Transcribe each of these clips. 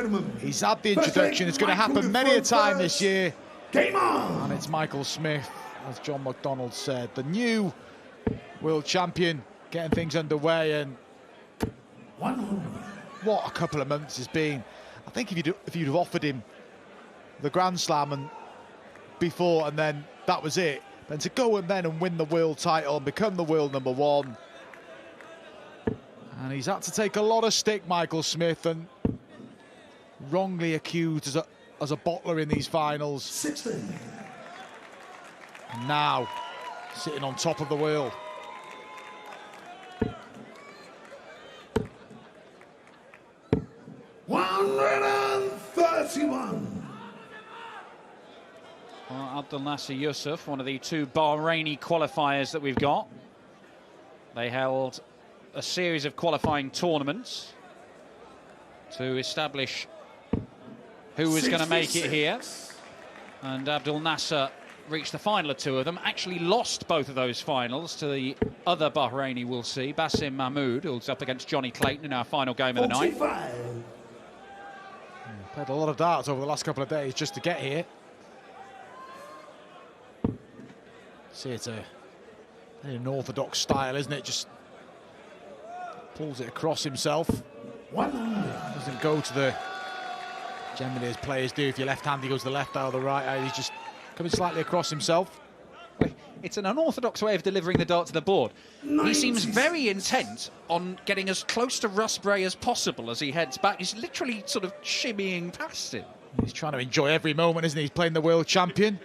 gentlemen, he's had the introduction. It's going to happen many a time this year. Game on! And it's Michael Smith, as John McDonald said, the new world champion, getting things underway. And 100. what a couple of months it's been. I think if you'd have offered him the Grand Slam and before, and then that was it, then to go and then and win the world title and become the world #1. And he's had to take a lot of stick, Michael Smith, and wrongly accused as a bottler in these finals. 16. And now sitting on top of the world. $131. Well, Abdulnaser Yusuf, one of the two Bahraini qualifiers that we've got. They held a series of qualifying tournaments to establish who was going to make it here. And Abdulnaser reached the final of two of them, actually lost both of those finals to the other Bahraini we'll see, Basim Mahmoud, who's up against Johnny Clayton in our final game of the night. Played a lot of darts over the last couple of days just to get here. See, it's an orthodox style, isn't it? Just pulls it across himself. Doesn't go to the, generally as players do, if you're left-handed, he goes to the left or the right. He's just coming slightly across himself. It's an unorthodox way of delivering the dart to the board. He seems very intent on getting as close to Russ Bray as possible as he heads back. He's literally sort of shimmying past him. He's trying to enjoy every moment, isn't he? He's playing the world champion.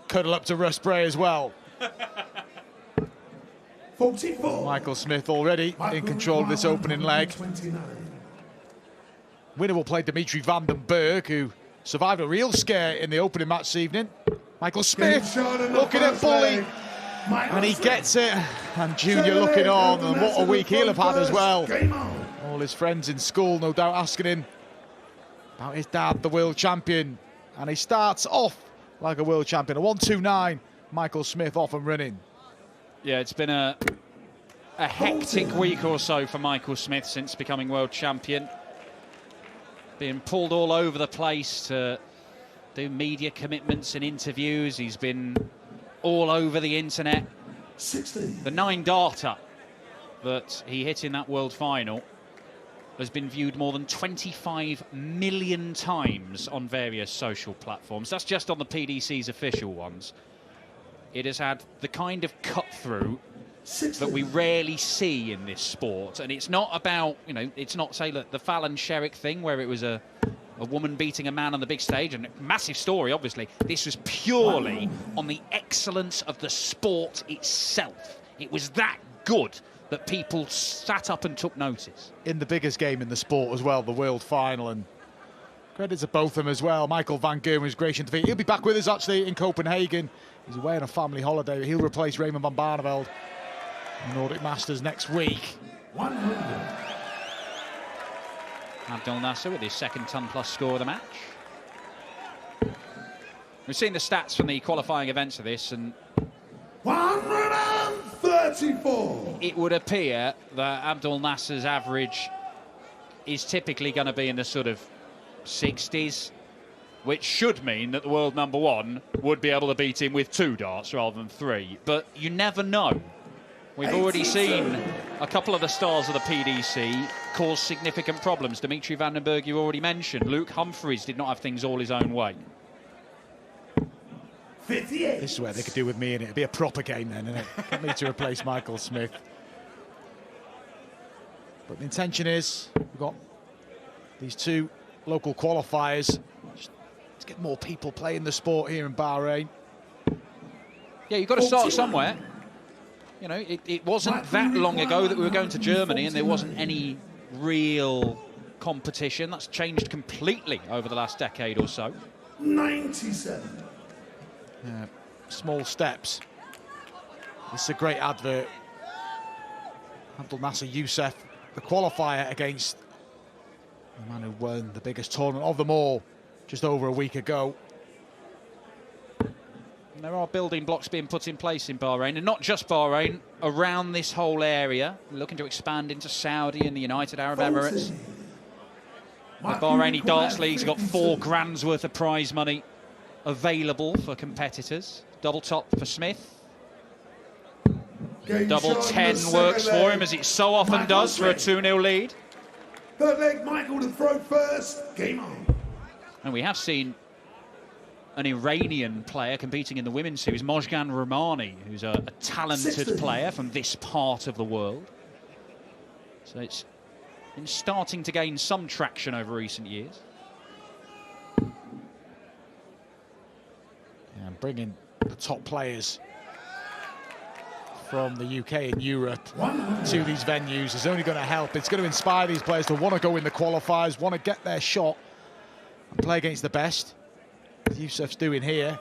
Cuddle up to Russ Bray as well. 44. Michael Smith already in control of this opening leg. Winner will play Dimitri van den Berg, who survived a real scare in the opening match this evening. Michael Smith looking at Bully, and he gets it. And Junior looking on, and what a week he'll have had as well. All his friends in school, no doubt, asking him about his dad, the world champion. And he starts off like a world champion. A 1-2-9, Michael Smith off and running. Yeah, it's been a hectic week or so for Michael Smith since becoming world champion. Being pulled all over the place to do media commitments and interviews. He's been all over the internet. 16. The 9-darter that he hit in that world final has been viewed more than 25 million times on various social platforms. That's just on the PDC's official ones. It has had the kind of cut-through that we rarely see in this sport. And it's not about, you know, it's not, say, look, the Fallon Sherrick thing where it was a woman beating a man on the big stage, and a massive story, obviously. This was purely on the excellence of the sport itself. It was that good that people sat up and took notice. In the biggest game in the sport as well, the world final, and credit to both of them as well. Michael van Gerwen was gracious in defeat. He'll be back with us actually in Copenhagen. He's away on a family holiday. He'll replace Raymond van Barneveld in Nordic Masters next week. 100. Abdulnaser with his second ton-plus score of the match. We've seen the stats from the qualifying events of this, and 134. it would appear that Abdulnaser's average is typically going to be in the sort of 60s, which should mean that the world #1 would be able to beat him with 2 darts rather than 3. But you never know. We've already seen a couple of the stars of the PDC cause significant problems. Dimitri van den Berg, you already mentioned. Luke Humphreys did not have things all his own way. 58. This is where they could do with me in it. It'd be a proper game then, innit? Get me to replace Michael Smith. But the intention is, we've got these two local qualifiers. Just to get more people playing the sport here in Bahrain. Yeah, you've got to start somewhere. You know, it wasn't that long ago that we were going to Germany and there wasn't any real competition. That's changed completely over the last decade or so. 97. Small steps. This is a great advert. Abdulnaser Yusuf, the qualifier against the man who won the biggest tournament of them all just over a week ago. And there are building blocks being put in place in Bahrain, and not just Bahrain, around this whole area. We're looking to expand into Saudi and the United Arab Emirates. The Bahraini Darts League's got 4 grand's worth of prize money available for competitors. Double top for Smith. Double 10 works for him, as it so often does for a 2-0 lead. Third leg, Michael to throw first. Game on. And we have seen an Iranian player competing in the women's series, Mojgan Romani, who's a talented player from this part of the world. So it's been starting to gain some traction over recent years. And bringing the top players from the UK and Europe to these venues is only going to help. It's going to inspire these players to want to go in the qualifiers, want to get their shot and play against the best. Yusuf's doing here.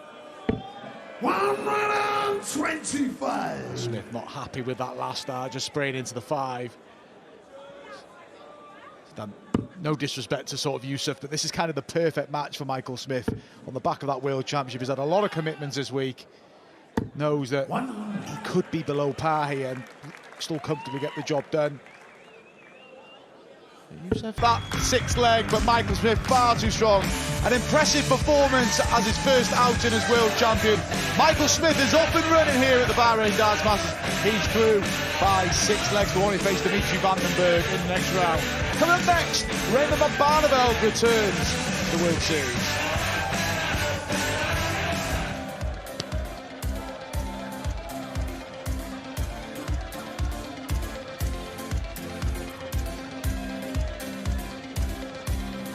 125. Smith not happy with that last star, just spraying into the 5. No disrespect to sort of Yusuf, but this is kind of the perfect match for Michael Smith on the back of that World Championship. He's had a lot of commitments this week. Knows that he could be below par here and still comfortably get the job done. Yusuf, that 6th leg, but Michael Smith far too strong. An impressive performance as his first outing as world champion. Michael Smith is up and running here at the Bahrain Darts Masters. He's through by 6 legs to only face Dimitri van den Berg in the next round. Coming up next, Raymond van Barneveld returns to the World Series.